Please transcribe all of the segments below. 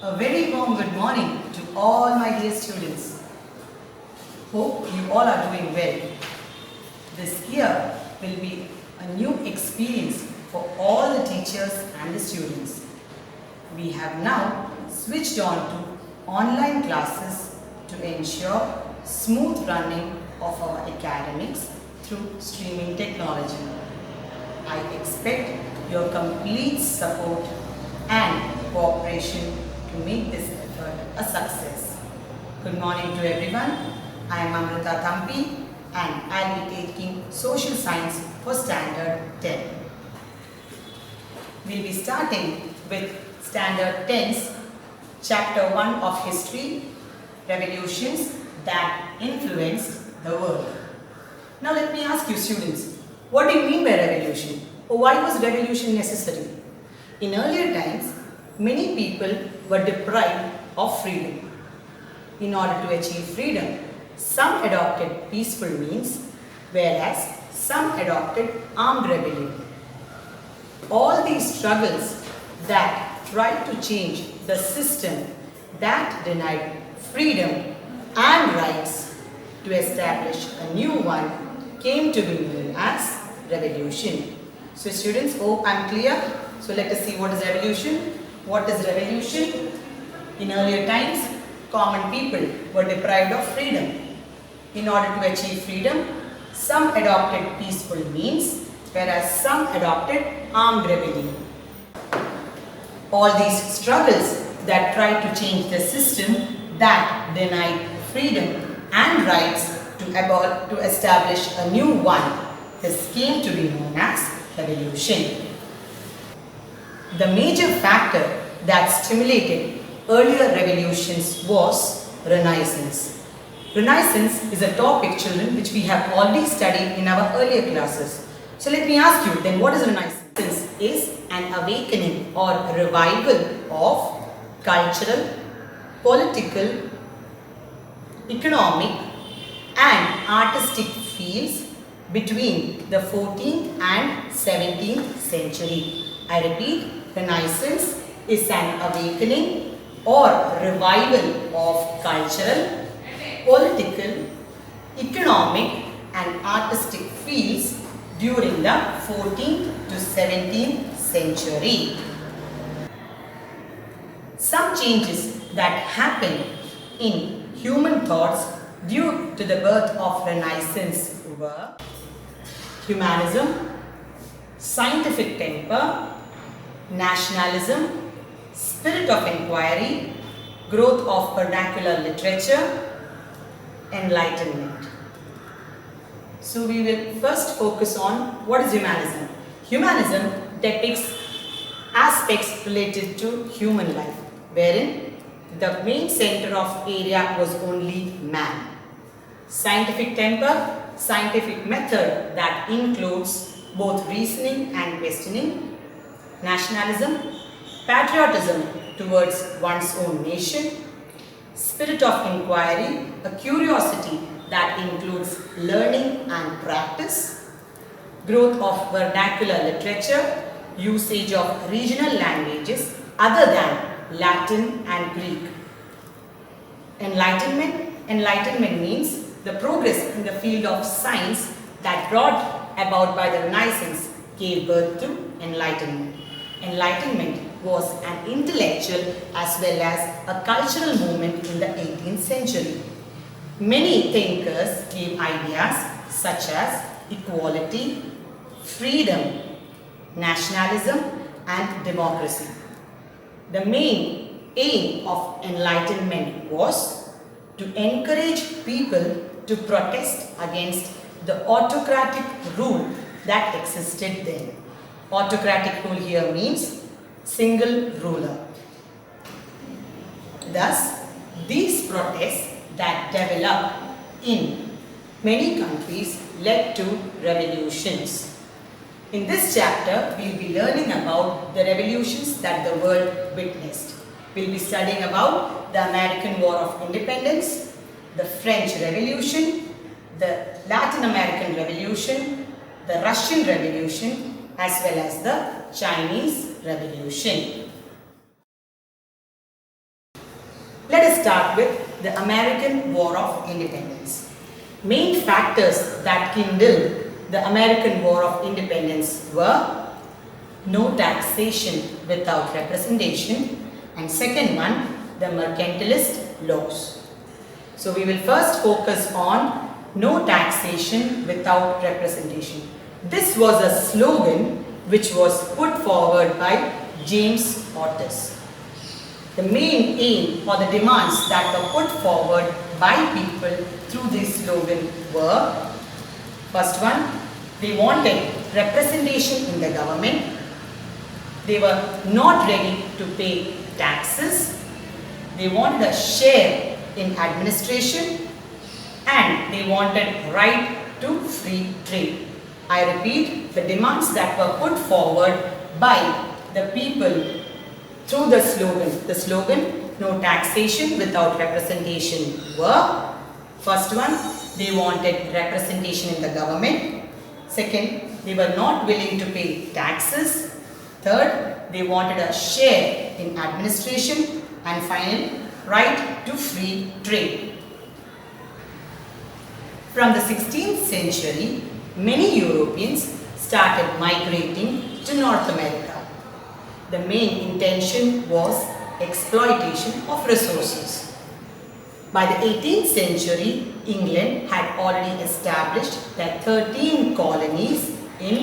A very warm good morning to all my dear students. Hope you all are doing well. This year will be a new experience for all the teachers and the students. We have now switched on to online classes to ensure smooth running of our academics through streaming technology. I expect your complete support and cooperation to make this effort a success. Good morning to everyone. I am Amrita Thampi and I will be taking Social Science for Standard 10. We will be starting with Standard 10's Chapter 1 of History, Revolutions that Influenced the World. Now let me ask you students, what do you mean by revolution? Or why was revolution necessary? In earlier times, many people were deprived of freedom. In order to achieve freedom, some adopted peaceful means, whereas some adopted armed rebellion. All these struggles that tried to change the system that denied freedom and rights to establish a new one came to be known as revolution. So students, hope I am clear. So let us see what is revolution. What is revolution? In earlier times, common people were deprived of freedom. In order to achieve freedom, some adopted peaceful means, whereas some adopted armed rebellion. All these struggles that tried to change the system that denied freedom and rights to establish a new one, this came to be known as revolution. The major factor that stimulated earlier revolutions was Renaissance. Renaissance is a topic, children, which we have already studied in our earlier classes. So let me ask you then, what is Renaissance? Renaissance is an awakening or revival of cultural, political, economic and artistic fields between the 14th and 17th century. I repeat, Renaissance is an awakening or revival of cultural, political, economic and artistic fields during the 14th to 17th century. Some changes that happened in human thoughts due to the birth of Renaissance were humanism, scientific temper, nationalism, spirit of inquiry, growth of vernacular literature, enlightenment. So we will first focus on what is humanism. Humanism depicts aspects related to human life, wherein the main center of area was only man. Scientific temper, scientific method that includes both reasoning and questioning. Nationalism, patriotism towards one's own nation. Spirit of inquiry, a curiosity that includes learning and practice. Growth of vernacular literature, usage of regional languages other than Latin and Greek. Enlightenment means the progress in the field of science that brought about by the Renaissance gave birth to enlightenment. Enlightenment was an intellectual as well as a cultural movement in the 18th century. Many thinkers gave ideas such as equality, freedom, nationalism and democracy. The main aim of enlightenment was to encourage people to protest against the autocratic rule that existed then. Autocratic rule here means single ruler. Thus, these protests that developed in many countries led to revolutions. In this chapter, we will be learning about the revolutions that the world witnessed. We will be studying about the American War of Independence, the French Revolution, the Latin American Revolution, the Russian Revolution, as well as the Chinese Revolution. Let us start with the American War of Independence. Main factors that kindled the American War of Independence were no taxation without representation, and second one, the mercantilist laws. So we will first focus on no taxation without representation. This was a slogan which was put forward by James Otis. The main aim or the demands that were put forward by people through this slogan were, first one, they wanted representation in the government. They were not ready to pay taxes. They wanted a share in administration, and they wanted right to free trade. I repeat, the demands that were put forward by the people through the slogan, no taxation without representation were, first one, they wanted representation in the government. Second, they were not willing to pay taxes. Third, they wanted a share in administration. And finally, right to free trade. From the 16th century, many Europeans started migrating to North America. The main intention was exploitation of resources. By the 18th century, England had already established their 13 colonies in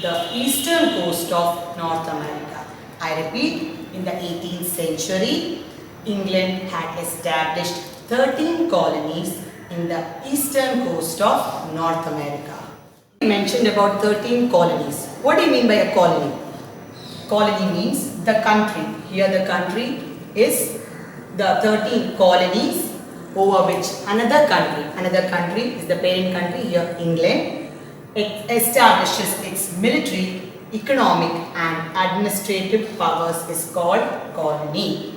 the eastern coast of North America. I repeat, in the 18th century, England had established 13 colonies in the eastern coast of North America. We mentioned about 13 colonies. What do you mean by a colony? Colony means the country. Here the country is the 13 colonies over which another country is the parent country, here England, it establishes its military, economic and administrative powers is called colony.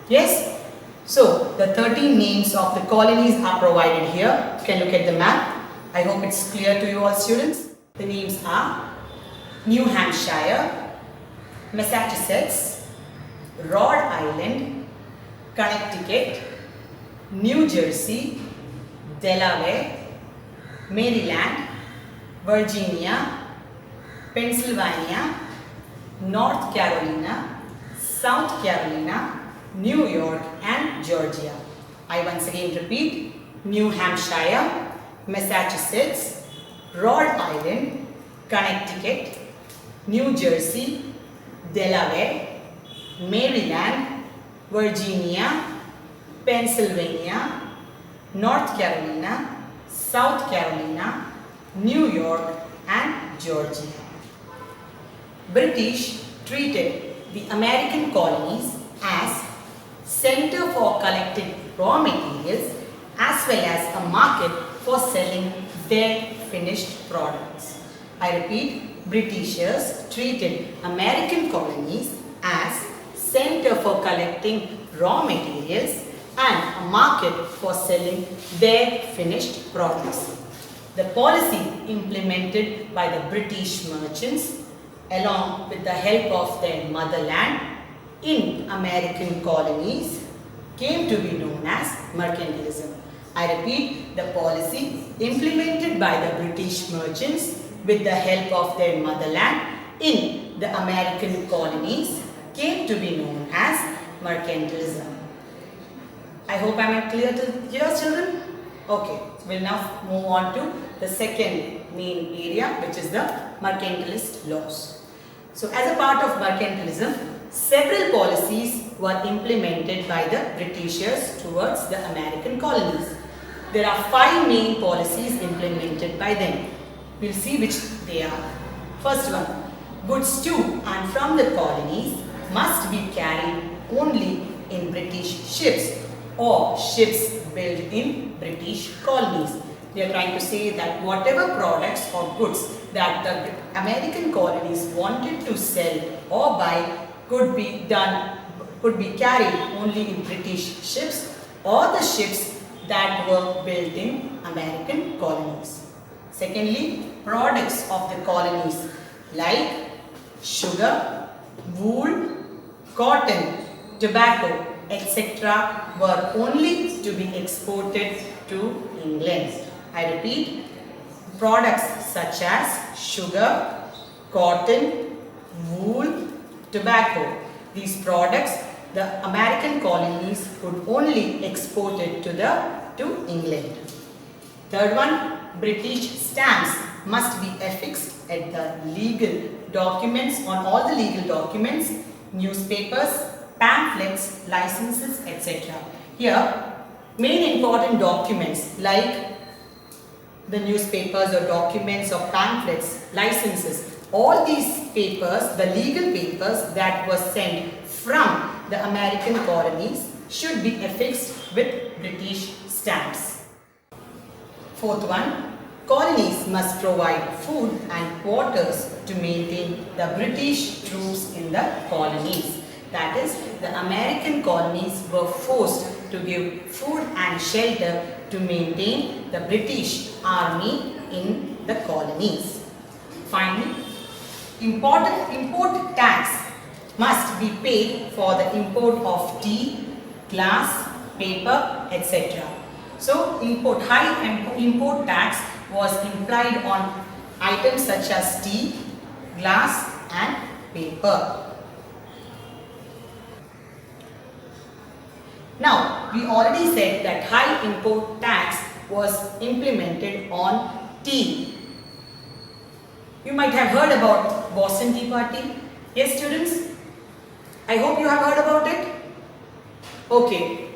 Yes? So, the 13 names of the colonies are provided here. You can look at the map. I hope it's clear to you all students. The names are New Hampshire, Massachusetts, Rhode Island, Connecticut, New Jersey, Delaware, Maryland, Virginia, Pennsylvania, North Carolina, South Carolina, New York and Georgia. I once again repeat, New Hampshire, Massachusetts, Rhode Island, Connecticut, New Jersey, Delaware, Maryland, Virginia, Pennsylvania, North Carolina, South Carolina, New York and Georgia. British treated the American colonies as center for collecting raw materials as well as a market for selling their finished products. I repeat, Britishers treated American colonies as center for collecting raw materials and a market for selling their finished products. The policy implemented by the British merchants along with the help of their motherland in American colonies came to be known as mercantilism. I repeat, the policy implemented by the British merchants with the help of their motherland in the American colonies came to be known as mercantilism. I hope I am clear to you children? Okay, we'll now move on to the second main area, which is the mercantilist laws. So as a part of mercantilism, several policies were implemented by the Britishers towards the American colonies. There are 5 main policies implemented by them. We'll see which they are. First one, goods to and from the colonies must be carried only in British ships or ships built in British colonies. They are trying to say that whatever products or goods that the American colonies wanted to sell or buy could be carried only in British ships or the ships that were built in American colonies. Secondly, products of the colonies like sugar, wool, cotton, tobacco, etc. were only to be exported to England. I repeat, products such as sugar, cotton, wool, tobacco. These products the American colonies could only export it to England. Third one, British stamps must be affixed at the legal documents, on all the legal documents, newspapers, pamphlets, licenses, etc. Here, main important documents like the newspapers or documents or pamphlets, licenses, all these papers, the legal papers that were sent from the American colonies should be affixed with British stamps. Fourth one, colonies must provide food and quarters to maintain the British troops in the colonies. That is, the American colonies were forced to give food and shelter to maintain the British army in the colonies. Finally, import tax must be paid for the import of tea, glass, paper, etc. So, high import tax was implied on items such as tea, glass and paper. Now, we already said that high import tax was implemented on tea. You might have heard about Boston Tea Party. Yes, students? I hope you have heard about it. Okay.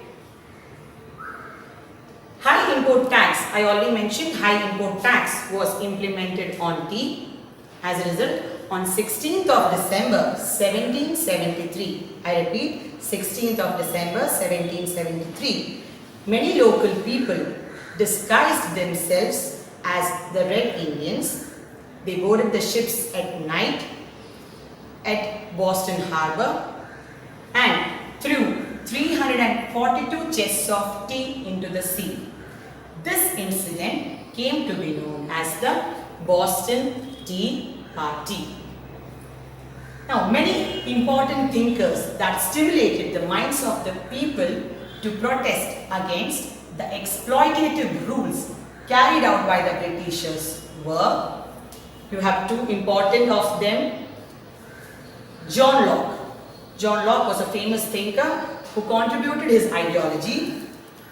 High import tax, I already mentioned high import tax was implemented on tea. As a result, on 16th of December 1773, I repeat, 16th of December 1773, many local people disguised themselves as the Red Indians. They boarded the ships at night at Boston Harbor and threw 342 chests of tea into the sea. This incident came to be known as the Boston Tea Party. Now, many important thinkers that stimulated the minds of the people to protest against the exploitative rules carried out by the Britishers were, you have two important of them, John Locke. John Locke was a famous thinker who contributed his ideology.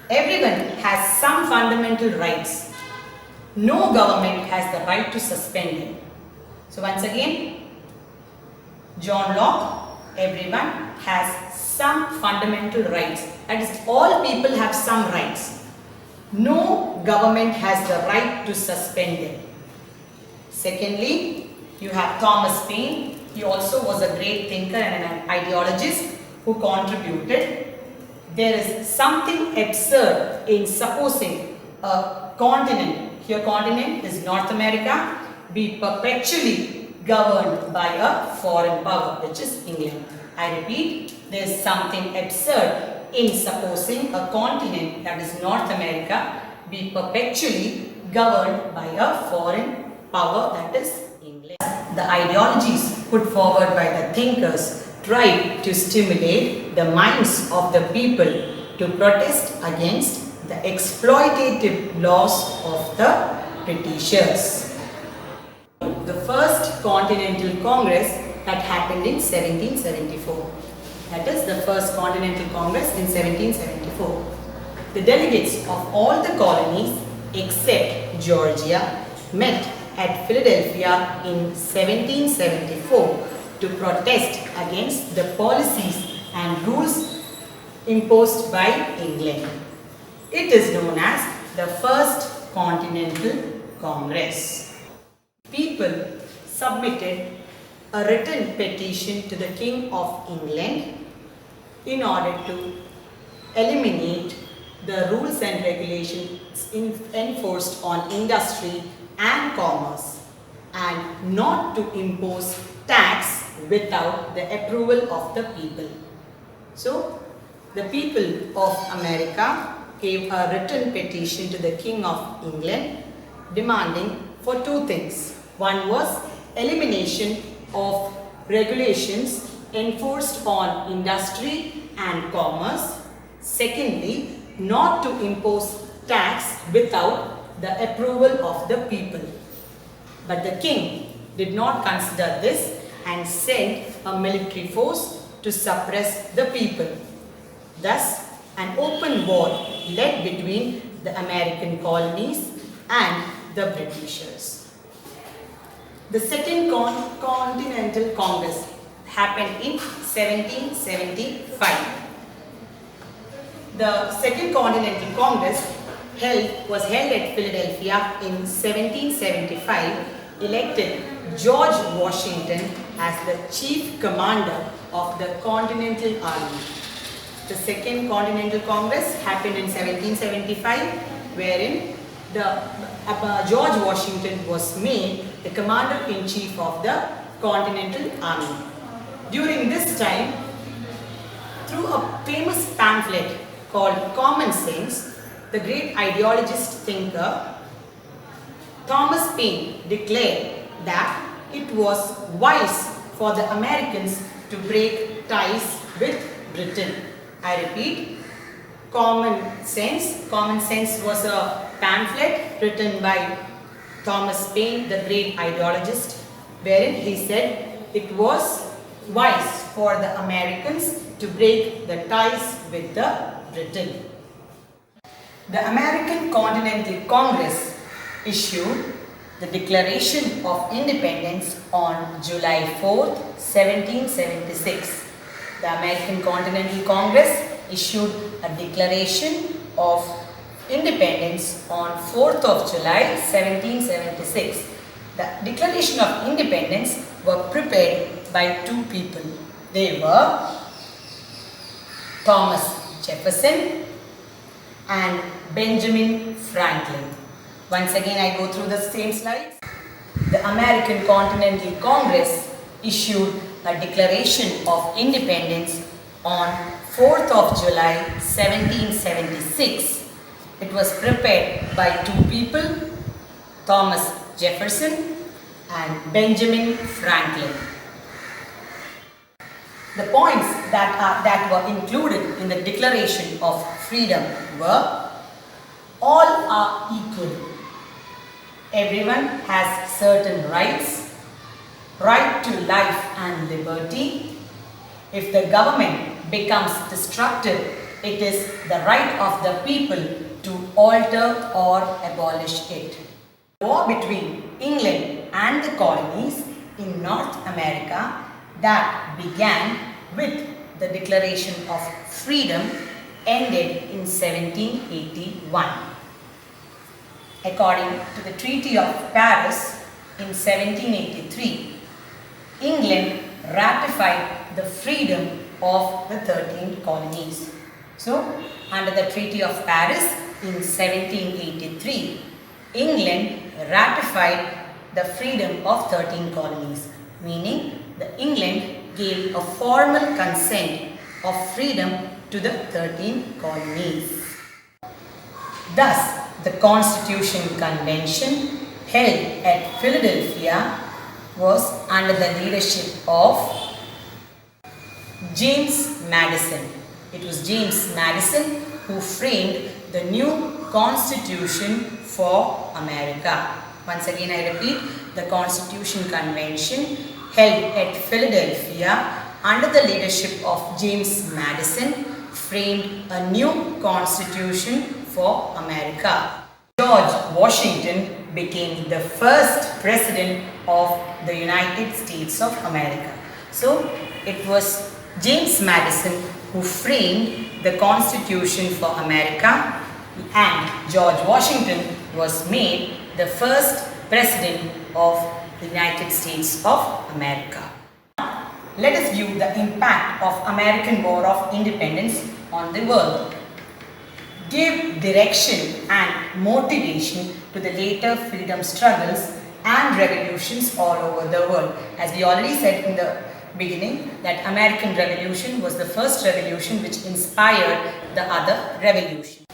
Everyone has some fundamental rights. No government has the right to suspend them. So once again, John Locke, everyone has some fundamental rights. That is, all people have some rights. No government has the right to suspend them. Secondly, you have Thomas Paine. He also was a great thinker and an ideologist who contributed. There is something absurd in supposing a continent, here continent is North America, be perpetually governed by a foreign power, which is England. I repeat, there is something absurd in supposing a continent, that is North America, be perpetually governed by a foreign power, that is England. The ideologies put forward by the thinkers tried to stimulate the minds of the people to protest against the exploitative laws of the Britishers. The first Continental Congress that happened in 1774. That is the first Continental Congress in 1774. The delegates of all the colonies except Georgia met at Philadelphia in 1774 to protest against the policies and rules imposed by England. It is known as the First Continental Congress. People submitted a written petition to the King of England in order to eliminate the rules and regulations enforced on industry and commerce and not to impose tax without the approval of the people. So, the people of America gave a written petition to the King of England demanding for two things. One was elimination of regulations enforced on industry and commerce. Secondly, not to impose tax without the approval of the people. But the king did not consider this and sent a military force to suppress the people. Thus, an open war led between the American colonies and the Britishers. The Second Continental Congress happened in 1775. The Second Continental Congress was held at Philadelphia in 1775, elected George Washington as the chief commander of the Continental Army. The Second Continental Congress happened in 1775, wherein George Washington was made the commander-in-chief of the Continental Army. During this time, through a famous pamphlet called Common Sense, the great ideologist thinker Thomas Paine declared that it was wise for the Americans to break ties with Britain. I repeat, Common Sense. Common Sense was a pamphlet written by Thomas Paine, the great ideologist, wherein he said it was wise for the Americans to break the ties with the Britain. The American Continental Congress issued the Declaration of Independence on July 4th, 1776. The American Continental Congress issued a Declaration of Independence on 4th of July, 1776. The Declaration of Independence were prepared by two people. They were Thomas Jefferson and Benjamin Franklin. Once again, I go through the same slides. The American Continental Congress issued a Declaration of Independence on 4th of July 1776. It was prepared by two people, Thomas Jefferson and Benjamin Franklin. The points that were included in the Declaration of Freedom were: all are equal. Everyone has certain rights. Right to life and liberty. If the government becomes destructive, it is the right of the people to alter or abolish it. The war between England and the colonies in North America that began with the Declaration of Freedom ended in 1781. According to the Treaty of Paris in 1783, England ratified the freedom of the 13 colonies. So, under the Treaty of Paris in 1783, England ratified the freedom of 13 colonies, meaning the England gave a formal consent of freedom to the 13 colonies. Thus, the Constitution Convention held at Philadelphia was under the leadership of James Madison. It was James Madison who framed the new Constitution for America. Once again, I repeat, the Constitution Convention held at Philadelphia under the leadership of James Madison framed a new Constitution for America. George Washington became the first president of the United States of America. So, it was James Madison who framed the Constitution for America, and George Washington was made the first president of the United States of America. Let us view the impact of American War of Independence on the world. Gave direction and motivation to the later freedom struggles and revolutions all over the world. As we already said in the beginning, that American Revolution was the first revolution which inspired the other revolution.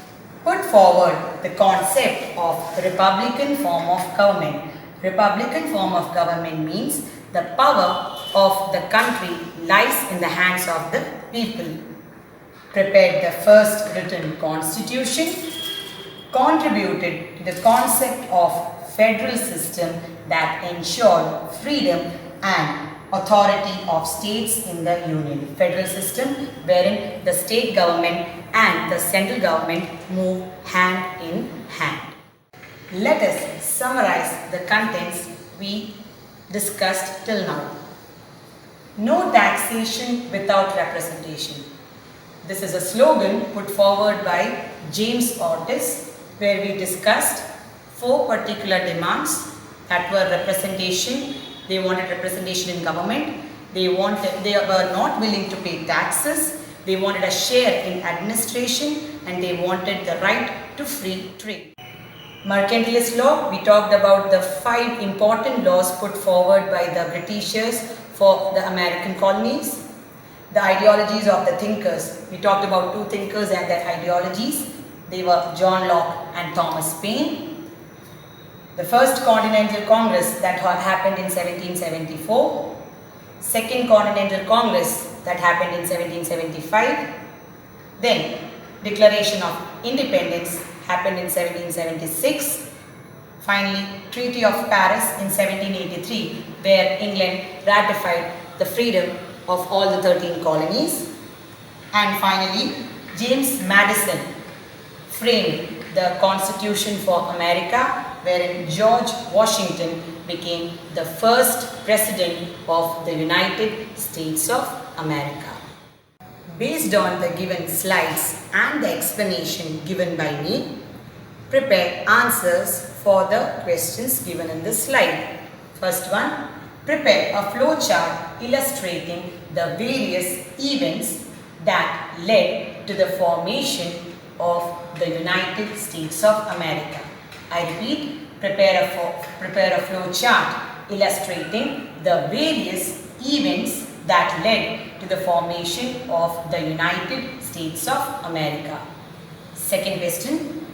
Put forward the concept of republican form of government. Republican form of government means the power of the country lies in the hands of the people. Prepared the first written constitution. Contributed to the concept of federal system that ensured freedom and authority of states in the union. Federal system wherein the state government and the central government move hand in hand. Let us summarize the contents we discussed till now. No taxation without representation. This is a slogan put forward by James Otis, where we discussed 4 particular demands that were representation. They wanted representation in government. They were not willing to pay taxes. They wanted a share in administration, and they wanted the right to free trade. Mercantilist law, we talked about the 5 important laws put forward by the Britishers for the American colonies. The ideologies of the thinkers, we talked about 2 thinkers and their ideologies. They were John Locke and Thomas Paine. The first Continental Congress that happened in 1774. Second Continental Congress that happened in 1775. Then Declaration of Independence happened in 1776. Finally, Treaty of Paris in 1783, where England ratified the freedom of all the 13 colonies. And finally, James Madison framed the Constitution for America, wherein George Washington became the first president of the United States of America. Based on the given slides and the explanation given by me, prepare answers for the questions given in this slide. First one, prepare a flow chart illustrating the various events that led to the formation of the United States of America. I repeat, prepare a flow chart illustrating the various events that led to the formation of the United States of America. Second question,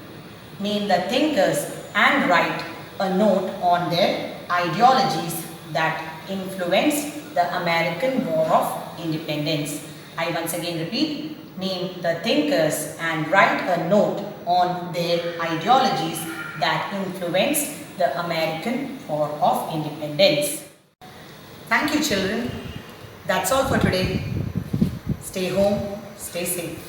name the thinkers and write a note on their ideologies that influenced the American War of Independence. I once again repeat, name the thinkers and write a note on their ideologies that influenced the American War of Independence. Thank you, children. That's all for today. Stay home, stay safe.